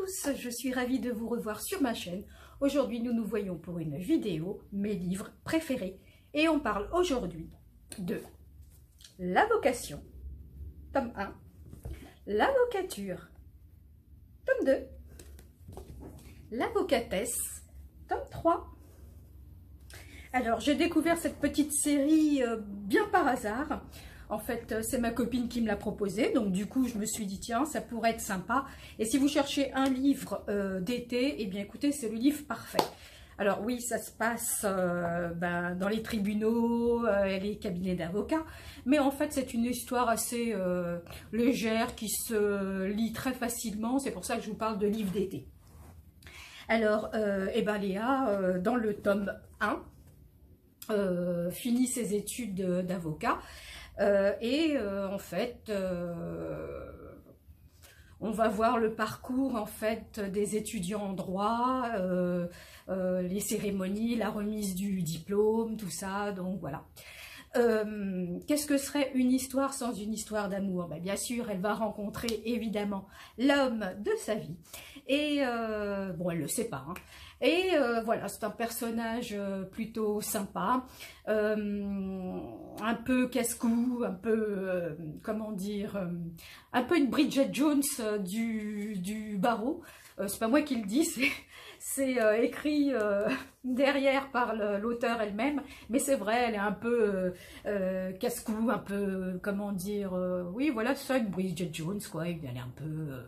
tous, je suis ravie de vous revoir sur ma chaîne. Aujourd'hui, nous nous voyons pour une vidéo, mes livres préférés. Et on parle aujourd'hui de la vocation, tome 1, l'avocature, tome 2, l'avocatesse, tome 3. Alors, j'ai découvert cette petite série bien par hasard. En fait, c'est ma copine qui me l'a proposé, donc du coup, je me suis dit, tiens, ça pourrait être sympa. Et si vous cherchez un livre d'été, eh bien, écoutez, c'est le livre parfait. Alors oui, ça se passe dans les tribunaux, les cabinets d'avocats, mais en fait, c'est une histoire assez légère qui se lit très facilement. C'est pour ça que je vous parle de livre d'été. Alors, Léa, dans le tome 1, finit ses études d'avocat. En fait, on va voir le parcours en fait des étudiants en droit, les cérémonies, la remise du diplôme, tout ça. Donc voilà. Qu'est-ce que serait une histoire sans une histoire d'amour? Bien sûr, elle va rencontrer évidemment l'homme de sa vie. Et bon, elle le sait pas. Hein. Et voilà, c'est un personnage plutôt sympa, un peu casse-cou, un peu, comment dire, un peu une Bridget Jones du barreau. C'est pas moi qui le dis, c'est écrit derrière par l'auteur elle-même, mais c'est vrai, elle est un peu casse-cou, un peu, comment dire, oui, voilà, c'est ça, une Bridget Jones, quoi, elle est un peu...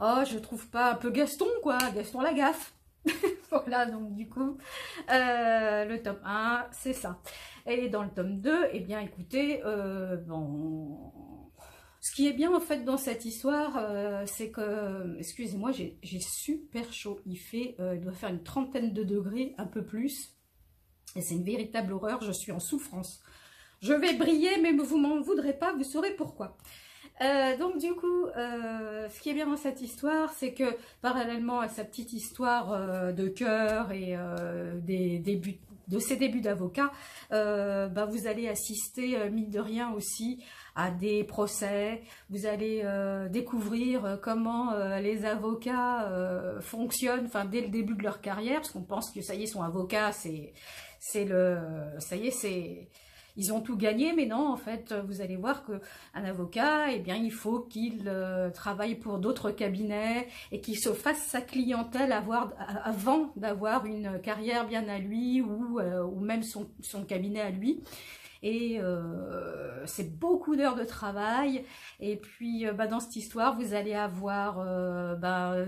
oh, je trouve pas un peu Gaston, quoi, Gaston Lagaffe. Voilà, donc du coup, le tome 1, c'est ça. Et dans le tome 2, eh bien, écoutez, bon... Ce qui est bien, en fait, dans cette histoire, c'est que... Excusez-moi, j'ai super chaud. Il doit faire une trentaine de degrés, un peu plus. Et c'est une véritable horreur, je suis en souffrance. Je vais briller, mais vous m'en voudrez pas, vous saurez pourquoi. Donc du coup, ce qui est bien dans cette histoire, c'est que parallèlement à sa petite histoire de cœur et de ses débuts d'avocat, vous allez assister, mine de rien aussi, à des procès. Vous allez découvrir comment les avocats fonctionnent, enfin dès le début de leur carrière, parce qu'on pense que ça y est, son avocat, ça y est, c'est... Ils ont tout gagné, mais non, en fait, vous allez voir qu'un avocat, eh bien, il faut qu'il travaille pour d'autres cabinets et qu'il se fasse sa clientèle avant d'avoir une carrière bien à lui ou même son cabinet à lui. Et c'est beaucoup d'heures de travail. Et puis, dans cette histoire, vous allez avoir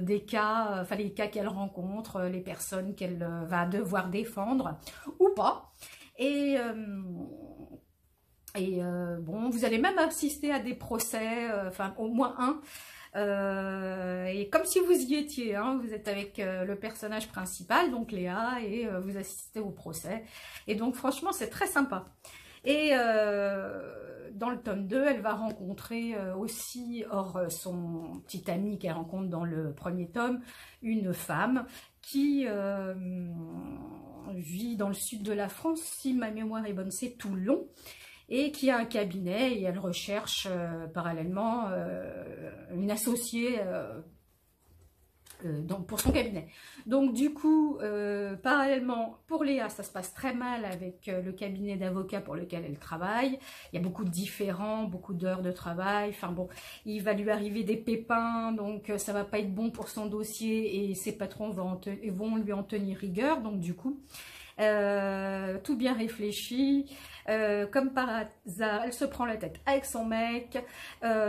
des cas, enfin les cas qu'elle rencontre, les personnes qu'elle va devoir défendre ou pas. Bon, vous allez même assister à des procès, enfin au moins un, et comme si vous y étiez, hein, vous êtes avec le personnage principal, donc Léa, et vous assistez au procès. Et donc franchement, c'est très sympa. Et dans le tome 2, elle va rencontrer aussi, hors son petit ami qu'elle rencontre dans le premier tome, une femme qui vit dans le sud de la France, si ma mémoire est bonne, c'est Toulon, et qui a un cabinet, et elle recherche parallèlement une associée pour son cabinet. Donc du coup, parallèlement, pour Léa, ça se passe très mal avec le cabinet d'avocats pour lequel elle travaille. Il y a beaucoup de différends, beaucoup d'heures de travail. Enfin bon, il va lui arriver des pépins, donc ça va pas être bon pour son dossier et ses patrons vont lui en tenir rigueur. Donc du coup, tout bien réfléchi, comme par hasard, elle se prend la tête avec son mec,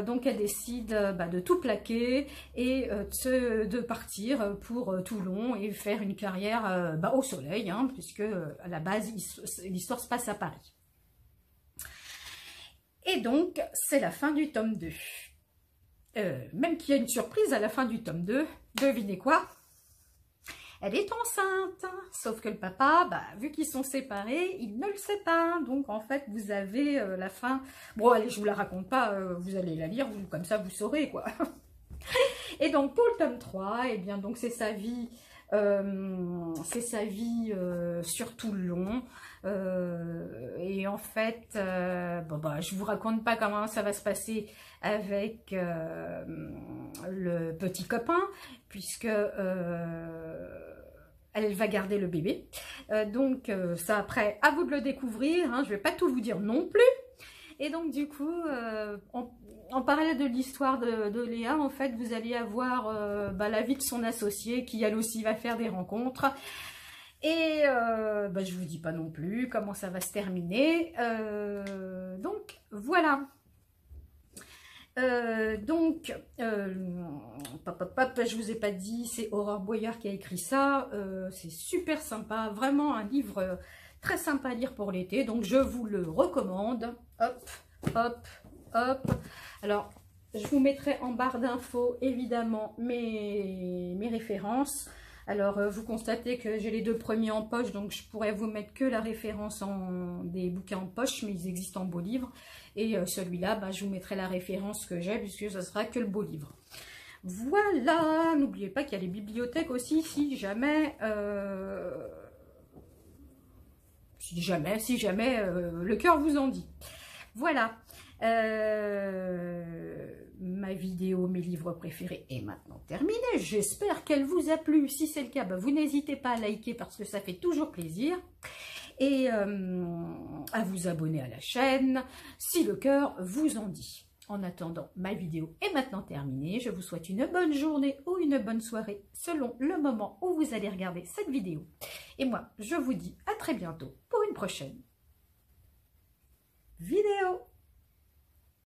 donc elle décide de tout plaquer et de partir pour Toulon et faire une carrière au soleil, hein, puisque à la base l'histoire se passe à Paris. Et donc c'est la fin du tome 2. Même qu'il y a une surprise à la fin du tome 2, devinez quoi? Elle est enceinte, sauf que le papa, vu qu'ils sont séparés, il ne le sait pas. Donc en fait, vous avez la fin. Bon, allez, je vous la raconte pas, vous allez la lire, comme ça vous saurez quoi. Et donc pour le tome 3, eh bien donc c'est sa vie C'est sa vie sur tout le long. Et en fait, bon, bah, je vous raconte pas comment ça va se passer avec le petit copain, puisque elle va garder le bébé. Donc ça après, à vous de le découvrir, hein, je vais pas tout vous dire non plus. Et donc du coup, en parallèle de l'histoire de Léa, en fait, vous allez avoir bah, la vie de son associée qui elle aussi va faire des rencontres. Et bah, je vous dis pas non plus comment ça va se terminer. Donc voilà. Je vous ai pas dit, c'est Aurore Boyard qui a écrit ça. C'est super sympa, vraiment un livre très sympa à lire pour l'été. Donc je vous le recommande. Hop, hop, hop. Alors, je vous mettrai en barre d'infos évidemment mes références. Alors, vous constatez que j'ai les deux premiers en poche, donc je pourrais vous mettre que la référence des bouquins en poche, mais ils existent en beau livre. Et celui-là, bah, je vous mettrai la référence que j'ai, puisque ce sera que le beau livre. Voilà, n'oubliez pas qu'il y a les bibliothèques aussi, si jamais le cœur vous en dit. Voilà. Ma vidéo, mes livres préférés est maintenant terminée. J'espère qu'elle vous a plu. Si c'est le cas, bah, vous n'hésitez pas à liker parce que ça fait toujours plaisir. Et à vous abonner à la chaîne si le cœur vous en dit. En attendant, ma vidéo est maintenant terminée. Je vous souhaite une bonne journée ou une bonne soirée selon le moment où vous allez regarder cette vidéo. Et moi, je vous dis à très bientôt pour une prochaine vidéo.